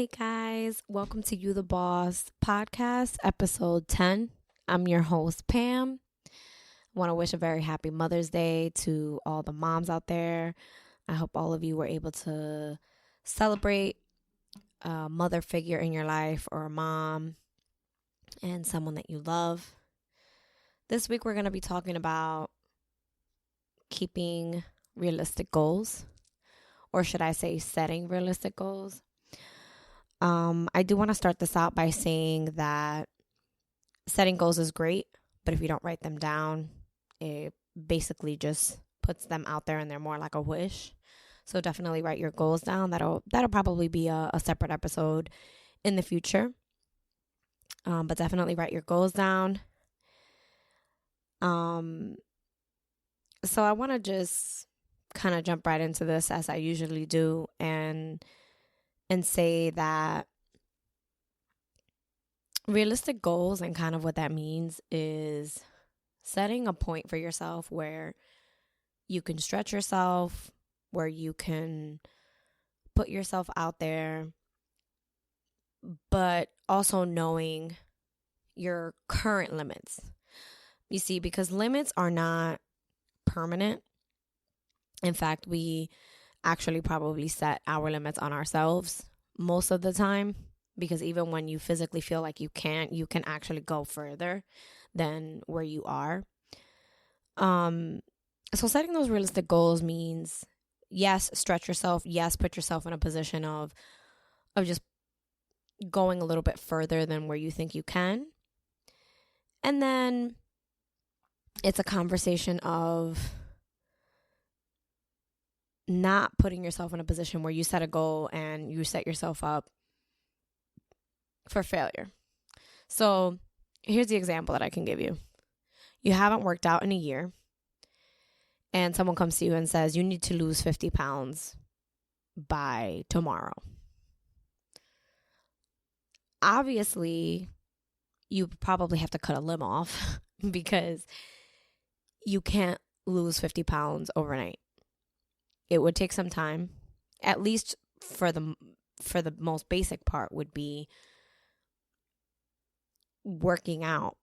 Hey guys, welcome to You the Boss podcast, episode 10. I'm your host, Pam. I want to wish a very happy Mother's Day to all the moms out there. I hope all of you were able to celebrate a mother figure in your life or a mom and someone that you love. This week, we're going to be talking about keeping realistic goals, or should I say setting realistic goals. I do want to start this out by saying that setting goals is great, but if you don't write them down, it basically just puts them out there and they're more like a wish. So definitely write your goals down. That'll probably be a separate episode in the future. But definitely write your goals down. So I want to just kind of jump right into this as I usually do and say that realistic goals and kind of what that means is setting a point for yourself where you can stretch yourself, where you can put yourself out there, but also knowing your current limits. You see, because limits are not permanent. In fact, we actually probably set our limits on ourselves most of the time, because even when you physically feel like you can actually go further than where you are. So setting those realistic goals means, yes, stretch yourself. Yes, put yourself in a position of just going a little bit further than where you think you can. And then it's a conversation of not putting yourself in a position where you set a goal and you set yourself up for failure. So here's the example that I can give you. You haven't worked out in a year and someone comes to you and says, you need to lose 50 pounds by tomorrow. Obviously, you probably have to cut a limb off because you can't lose 50 pounds overnight. It would take some time, at least for the most basic part would be working out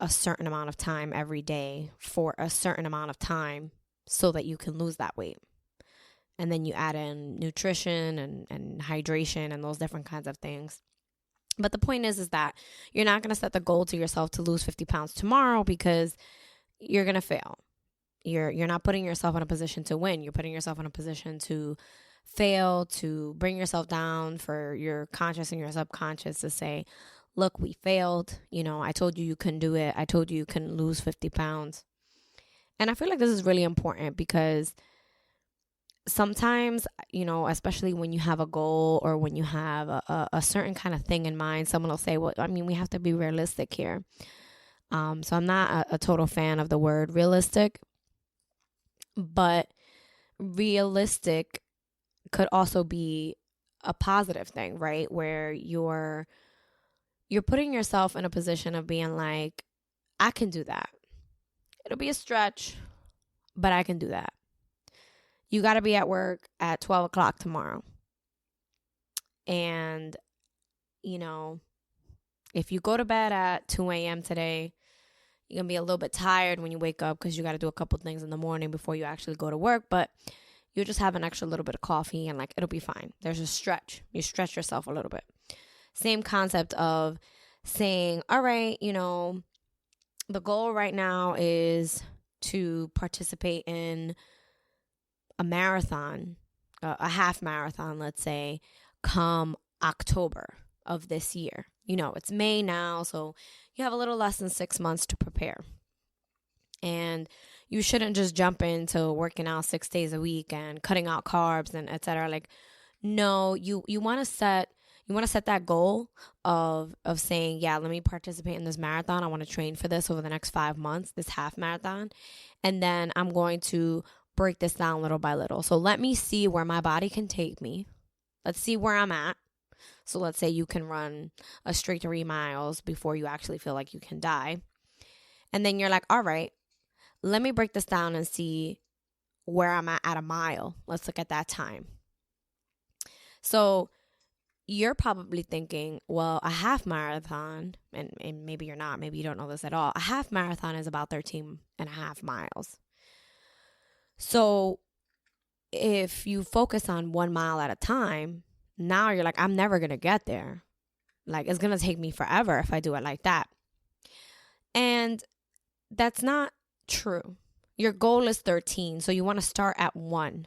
a certain amount of time every day for a certain amount of time so that you can lose that weight. And then you add in nutrition and hydration and those different kinds of things. But the point is that you're not going to set the goal to yourself to lose 50 pounds tomorrow because you're going to fail. You're not putting yourself in a position to win. You're putting yourself in a position to fail, to bring yourself down, for your conscious and your subconscious to say, look, we failed. I told you couldn't do it. I told you couldn't lose 50 pounds. And I feel like this is really important because sometimes, especially when you have a goal or when you have a certain kind of thing in mind, someone will say, well, we have to be realistic here. So I'm not a total fan of the word realistic. But realistic could also be a positive thing, right? Where you're putting yourself in a position of being like, I can do that. It'll be a stretch, but I can do that. You got to be at work at 12 o'clock tomorrow. And, if you go to bed at 2 a.m. today, you're going to be a little bit tired when you wake up because you got to do a couple things in the morning before you actually go to work. But you'll just have an extra little bit of coffee and it'll be fine. There's a stretch. You stretch yourself a little bit. Same concept of saying, all right, the goal right now is to participate in a marathon, a half marathon, let's say, come October of this year. It's May now, so you have a little less than 6 months to prepare. And you shouldn't just jump into working out 6 days a week and cutting out carbs and et cetera. No, you want to set that goal of saying, yeah, let me participate in this marathon. I want to train for this over the next 5 months, this half marathon. And then I'm going to break this down little by little. So let me see where my body can take me. Let's see where I'm at. So let's say you can run a straight 3 miles before you actually feel like you can die. And then you're like, all right, let me break this down and see where I'm at a mile. Let's look at that time. So you're probably thinking, well, a half marathon, and maybe you're not, maybe you don't know this at all. A half marathon is about 13.5 miles. So if you focus on 1 mile at a time, now you're like, I'm never going to get there. Like, it's going to take me forever if I do it like that. And that's not true. Your goal is 13. So you want to start at 1.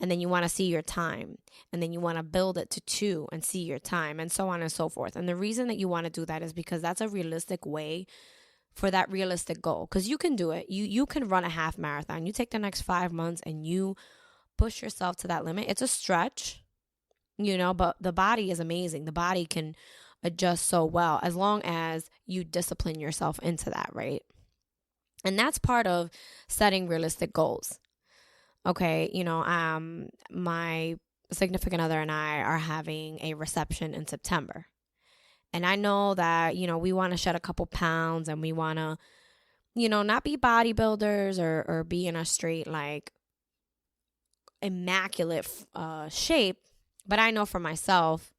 And then you want to see your time. And then you want to build it to 2 and see your time, and so on and so forth. And the reason that you want to do that is because that's a realistic way for that realistic goal. Because you can do it. You can run a half marathon. You take the next 5 months and you push yourself to that limit. It's a stretch, but the body is amazing. The body can adjust so well as long as you discipline yourself into that, right? And that's part of setting realistic goals. Okay, my significant other and I are having a reception in September. And I know that, we want to shed a couple pounds, and we want to, not be bodybuilders or be in a straight, like, immaculate shape. But I know for myself,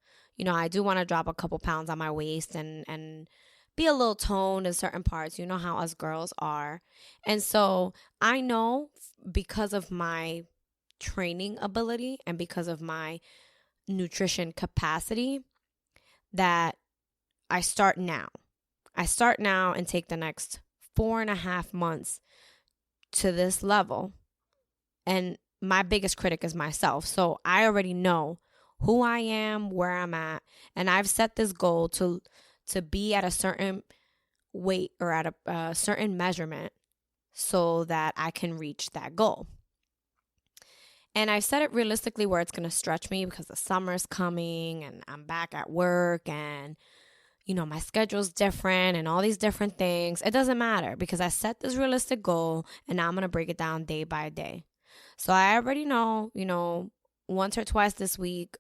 I do want to drop a couple pounds on my waist and be a little toned in certain parts. You know how us girls are. And so I know, because of my training ability and because of my nutrition capacity, that I start now. I start now and take the next 4.5 months to this level. And my biggest critic is myself. So I already know who I am, where I'm at. And I've set this goal to be at a certain weight or at a certain measurement so that I can reach that goal. And I set it realistically where it's going to stretch me, because the summer's coming and I'm back at work, and, my schedule's different and all these different things. It doesn't matter, because I set this realistic goal and now I'm going to break it down day by day. So I already know, once or twice this week,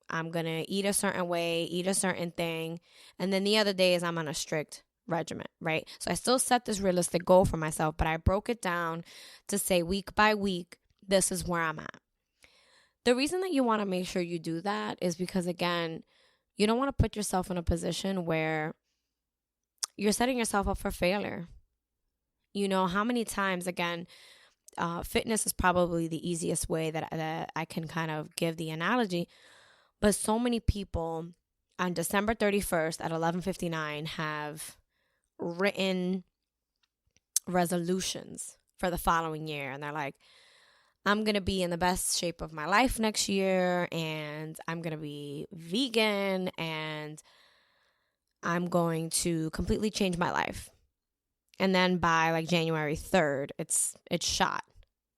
I'm going to eat a certain way, eat a certain thing. And then the other days I'm on a strict regimen, right? So I still set this realistic goal for myself, but I broke it down to say week by week, this is where I'm at. The reason that you want to make sure you do that is because, again, you don't want to put yourself in a position where you're setting yourself up for failure. How many times, again, fitness is probably the easiest way that I can kind of give the analogy. But so many people on December 31st at 11:59 have written resolutions for the following year. And they're like, I'm going to be in the best shape of my life next year, and I'm going to be vegan, and I'm going to completely change my life. And then by like January 3rd, it's shot.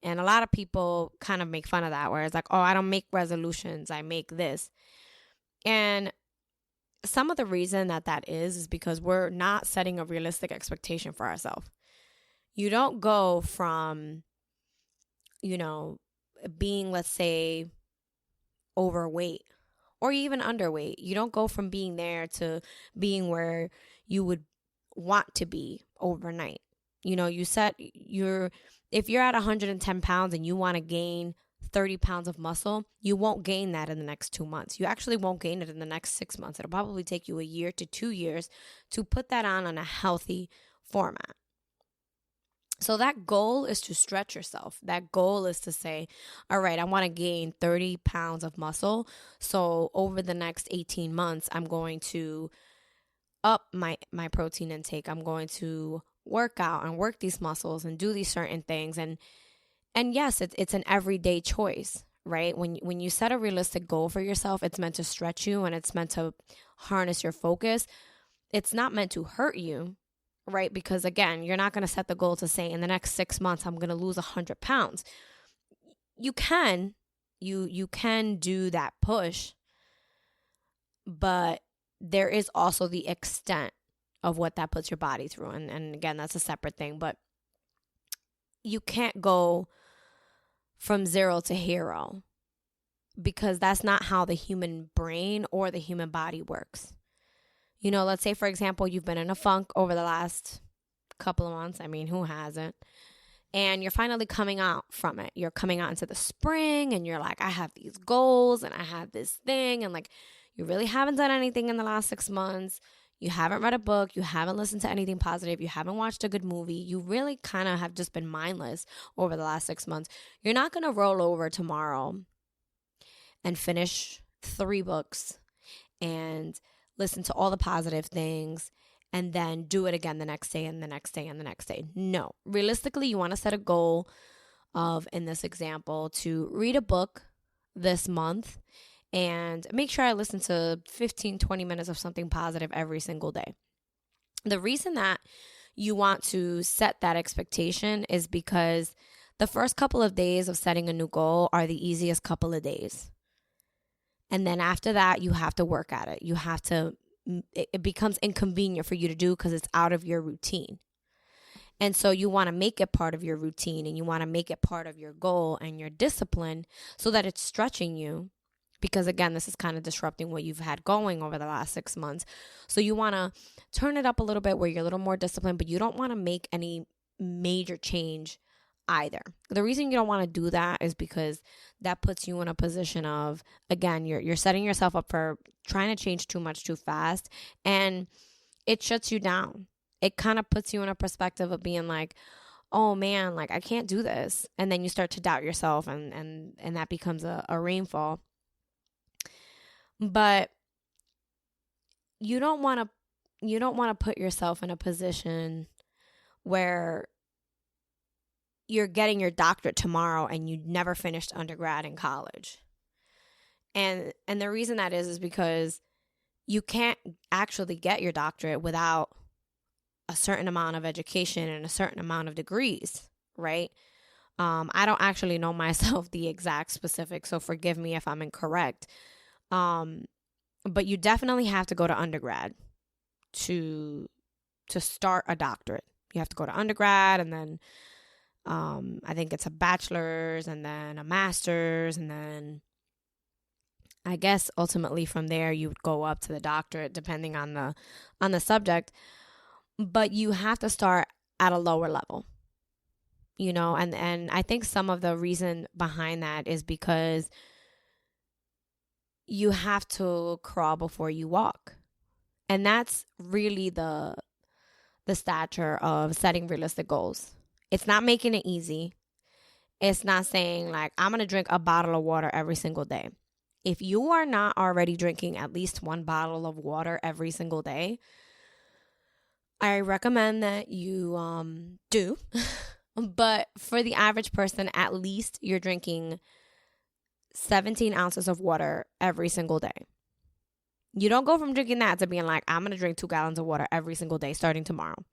And a lot of people kind of make fun of that, where it's like, oh, I don't make resolutions, I make this. And some of the reason that is because we're not setting a realistic expectation for ourselves. You don't go from, being, let's say, overweight or even underweight. You don't go from being there to being where you would want to be overnight. If you're at 110 pounds and you want to gain 30 pounds of muscle, you won't gain that in the next 2 months. You actually won't gain it in the next 6 months. It'll probably take you 1 year to 2 years to put that on a healthy format. So that goal is to stretch yourself. That goal is to say, all right, I want to gain 30 pounds of muscle. So over the next 18 months, I'm going to up my protein intake. I'm going to work out and work these muscles and do these certain things. And yes, it's an everyday choice, right? When you set a realistic goal for yourself, it's meant to stretch you and it's meant to harness your focus. It's not meant to hurt you, right? Because again, you're not going to set the goal to say in the next 6 months, I'm going to lose 100 pounds. You can do that push, but there is also the extent of what that puts your body through. And again, that's a separate thing, but you can't go from 0 to hero, because that's not how the human brain or the human body works. Let's say, for example, you've been in a funk over the last couple of months. I mean, who hasn't? And you're finally coming out from it. You're coming out into the spring and you're like, I have these goals and I have this thing. And like, you really haven't done anything in the last 6 months, you haven't read a book, you haven't listened to anything positive, you haven't watched a good movie, you really kind of have just been mindless over the last 6 months, you're not going to roll over tomorrow and finish 3 books and listen to all the positive things and then do it again the next day and the next day and the next day. No. Realistically, you want to set a goal of, in this example, to read a book this month and make sure I listen to 15, 20 minutes of something positive every single day. The reason that you want to set that expectation is because the first couple of days of setting a new goal are the easiest couple of days. And then after that, you have to work at it. It becomes inconvenient for you to do because it's out of your routine. And so you want to make it part of your routine and you want to make it part of your goal and your discipline so that it's stretching you. Because again, this is kind of disrupting what you've had going over the last 6 months. So you want to turn it up a little bit where you're a little more disciplined, but you don't want to make any major change either. The reason you don't want to do that is because that puts you in a position of, again, you're setting yourself up for trying to change too much too fast, and it shuts you down. It kind of puts you in a perspective of being like, oh man, like I can't do this. And then you start to doubt yourself and that becomes a rainfall. But you don't want to put yourself in a position where you're getting your doctorate tomorrow and you never finished undergrad in college. And the reason that is because you can't actually get your doctorate without a certain amount of education and a certain amount of degrees, right? I don't actually know myself the exact specifics, so forgive me if I'm incorrect. But you definitely have to go to undergrad to start a doctorate. You have to go to undergrad, and then I think it's a bachelor's and then a master's, and then I guess ultimately from there you would go up to the doctorate depending on the subject. But you have to start at a lower level, you know, and I think some of the reason behind that is because you have to crawl before you walk. And that's really the stature of setting realistic goals. It's not making it easy. It's not saying like, I'm going to drink a bottle of water every single day. If you are not already drinking at least 1 bottle of water every single day, I recommend that you do. But for the average person, at least you're drinking 17 ounces of water every single day. You don't go from drinking that to being like, I'm going to drink 2 gallons of water every single day starting tomorrow.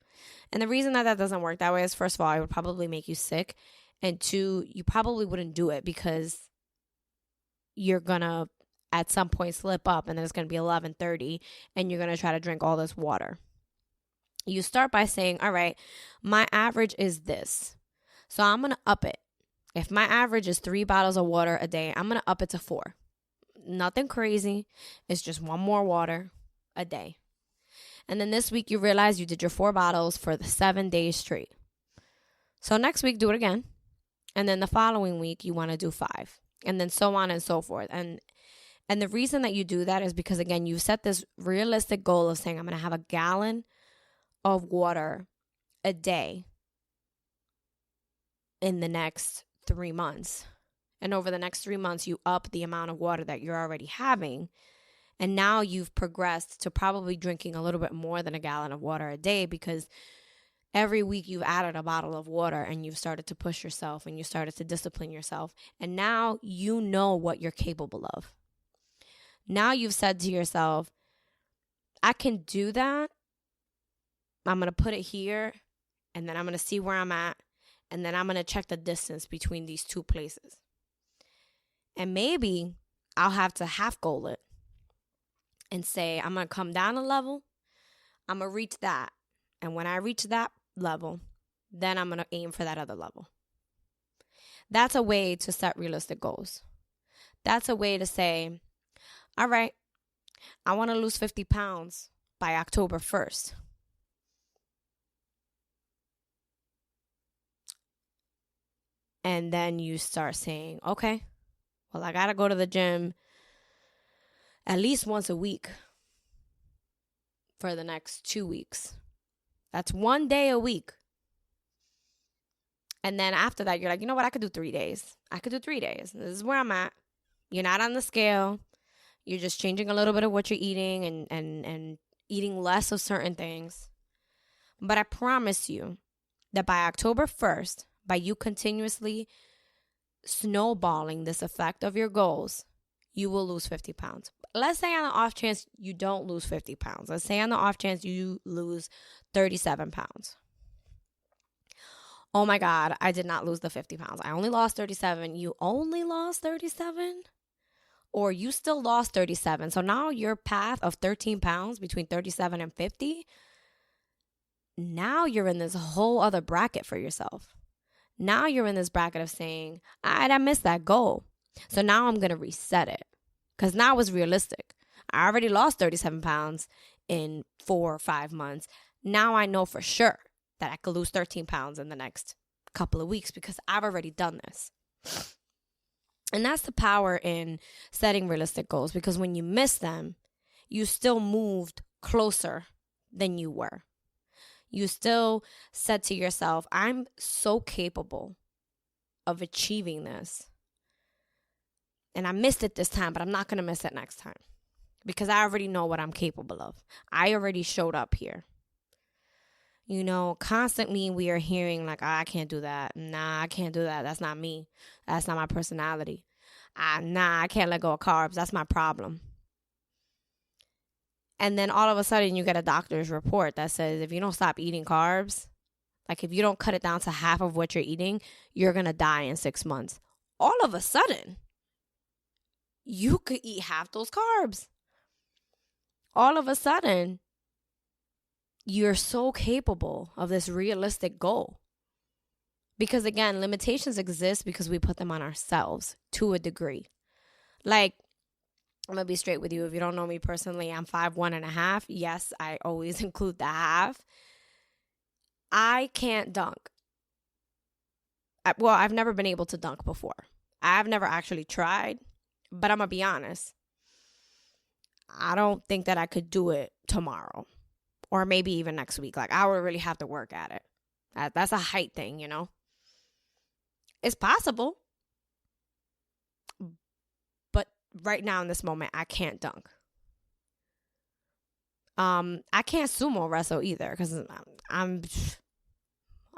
And the reason that doesn't work that way is, first of all, it would probably make you sick. And 2, you probably wouldn't do it because you're going to at some point slip up and then it's going to be 11:30 and you're going to try to drink all this water. You start by saying, all right, my average is this. So I'm going to up it. If my average is 3 bottles of water a day, I'm going to up it to 4. Nothing crazy. It's just 1 more water a day. And then this week you realize you did your 4 bottles for the 7 days straight. So next week, do it again. And then the following week, you want to do 5. And then so on and so forth. And the reason that you do that is because, again, you set this realistic goal of saying, I'm going to have a gallon of water a day in the next 3 months. And over the next 3 months, you up the amount of water that you're already having. And now you've progressed to probably drinking a little bit more than a gallon of water a day, because every week you've added a bottle of water and you've started to push yourself and you started to discipline yourself. And now you know what you're capable of. Now you've said to yourself, I can do that. I'm going to put it here, and then I'm going to see where I'm at, and then I'm going to check the distance between these 2 places. And maybe I'll have to half goal it and say, I'm going to come down a level. I'm going to reach that. And when I reach that level, then I'm going to aim for that other level. That's a way to set realistic goals. That's a way to say, all right, I want to lose 50 pounds by October 1st. And then you start saying, okay, well, I got to go to the gym at least once a week for the next 2 weeks. That's 1 day a week. And then after that, you're like, you know what? I could do 3 days. I could do 3 days. This is where I'm at. You're not on the scale. You're just changing a little bit of what you're eating and eating less of certain things. But I promise you that by October 1st, by you continuously snowballing this effect of your goals, you will lose 50 pounds. Let's say on the off chance you don't lose 50 pounds. Let's say on the off chance you lose 37 pounds. Oh my God, I did not lose the 50 pounds. I only lost 37. You only lost 37? Or you still lost 37. So now your path of 13 pounds between 37 and 50, now you're in this whole other bracket for yourself. Now you're in this bracket of saying, I missed that goal. So now I'm going to reset it. Because now it's realistic. I already lost 37 pounds in 4 or 5 months. Now I know for sure that I could lose 13 pounds in the next couple of weeks because I've already done this. And that's the power in setting realistic goals, because when you miss them, you still moved closer than you were. You still said to yourself, I'm so capable of achieving this. And I missed it this time, but I'm not going to miss it next time because I already know what I'm capable of. I already showed up here. You know, constantly we are hearing like, I can't do that. Nah, I can't do that. That's not me. That's not my personality. I can't let go of carbs. That's my problem. And then all of a sudden you get a doctor's report that says if you don't stop eating carbs, like if you don't cut it down to half of what you're eating, you're going to die in 6 months. All of a sudden, you could eat half those carbs. All of a sudden, you're so capable of this realistic goal. Because again, limitations exist because we put them on ourselves to a degree. Like, I'm going to be straight with you. If you don't know me personally, I'm 5'1.5". Yes, I always include the half. I can't dunk. I've never been able to dunk before. I've never actually tried, but I'm going to be honest. I don't think that I could do it tomorrow or maybe even next week. Like, I would really have to work at it. That's a height thing, you know? It's possible. But right now in this moment, I can't dunk. I can't sumo wrestle either because I'm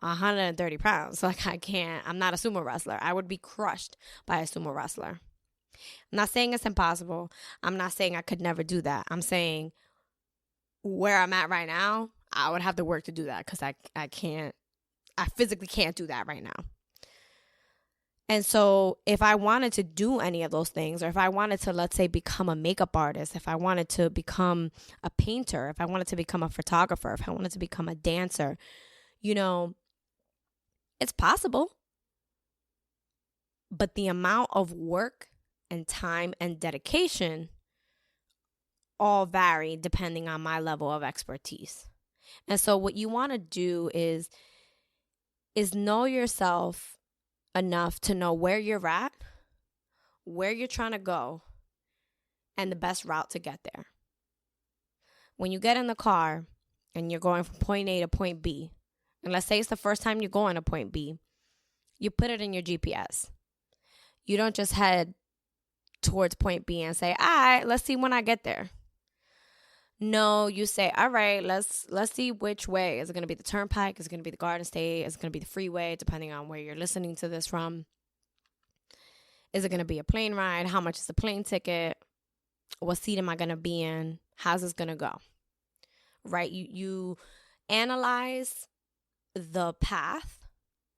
130 pounds. So like I'm not a sumo wrestler. I would be crushed by a sumo wrestler. I'm not saying it's impossible. I'm not saying I could never do that. I'm saying where I'm at right now, I would have to work to do that because I physically can't do that right now. And so if I wanted to do any of those things, or if I wanted to, let's say, become a makeup artist, if I wanted to become a painter, if I wanted to become a photographer, if I wanted to become a dancer, you know, it's possible. But the amount of work and time and dedication all vary depending on my level of expertise. And so what you want to do is know yourself enough to know where you're at, where you're trying to go, and the best route to get there. When you get in the car and you're going from point A to point B, and let's say it's the first time you're going to point B, you put it in your GPS. You don't just head towards point B and say, all right, let's see when I get there. No, you say, all right, let's see which way. Is it going to be the turnpike? Is it going to be the Garden State? Is it going to be the freeway, depending on where you're listening to this from? Is it going to be a plane ride? How much is the plane ticket? What seat am I going to be in? How's this going to go? Right? You analyze the path,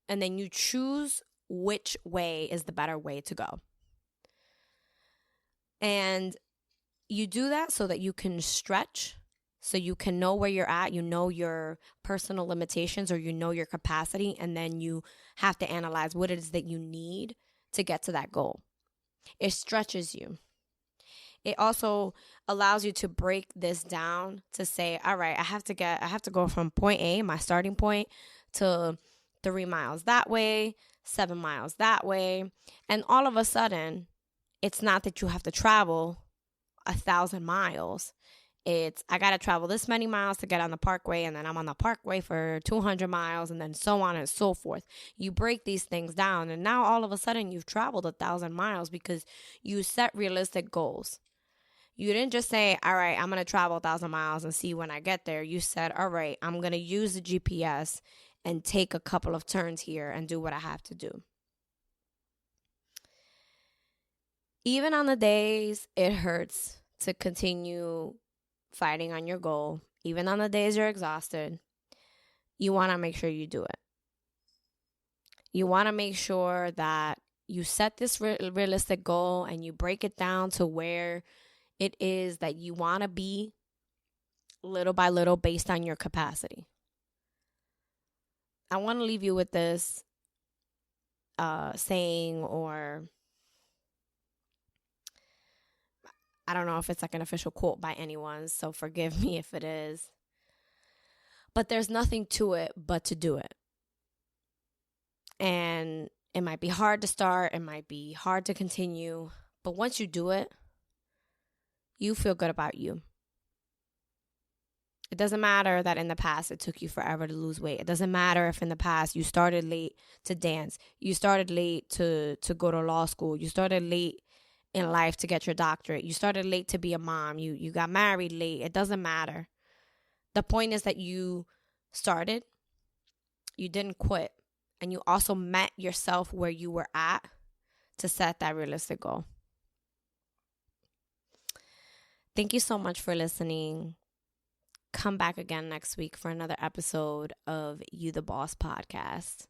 and then you choose which way is the better way to go. And you do that so that you can stretch, so you can know where you're at, you know your personal limitations, or you know your capacity, and then you have to analyze what it is that you need to get to that goal. It stretches you. It also allows you to break this down to say, all right, I have to go from point A, my starting point, to 3 miles that way, 7 miles that way. And all of a sudden, it's not that you have to travel 1,000 miles. It's, I got to travel this many miles to get on the parkway, and then I'm on the parkway for 200 miles, and then so on and so forth. You break these things down, and now all of a sudden you've traveled 1,000 miles because you set realistic goals. You didn't just say, all right, I'm going to travel 1,000 miles and see when I get there. You said, all right, I'm going to use the GPS and take a couple of turns here and do what I have to do. Even on the days it hurts to continue fighting on your goal, even on the days you're exhausted, you want to make sure you do it. You want to make sure that you set this realistic goal and you break it down to where it is that you want to be little by little based on your capacity. I want to leave you with this saying, or I don't know if it's like an official quote by anyone, so forgive me if it is. But there's nothing to it but to do it. And it might be hard to start, it might be hard to continue, but once you do it, you feel good about you. It doesn't matter that in the past it took you forever to lose weight. It doesn't matter if in the past you started late to dance. You started late to go to law school. You started late in life to get your doctorate. You started late to be a mom. You got married late. It doesn't matter. The point is that you started. You didn't quit. And you also met yourself where you were at to set that realistic goal. Thank you so much for listening. Come back again next week for another episode of You the Boss podcast.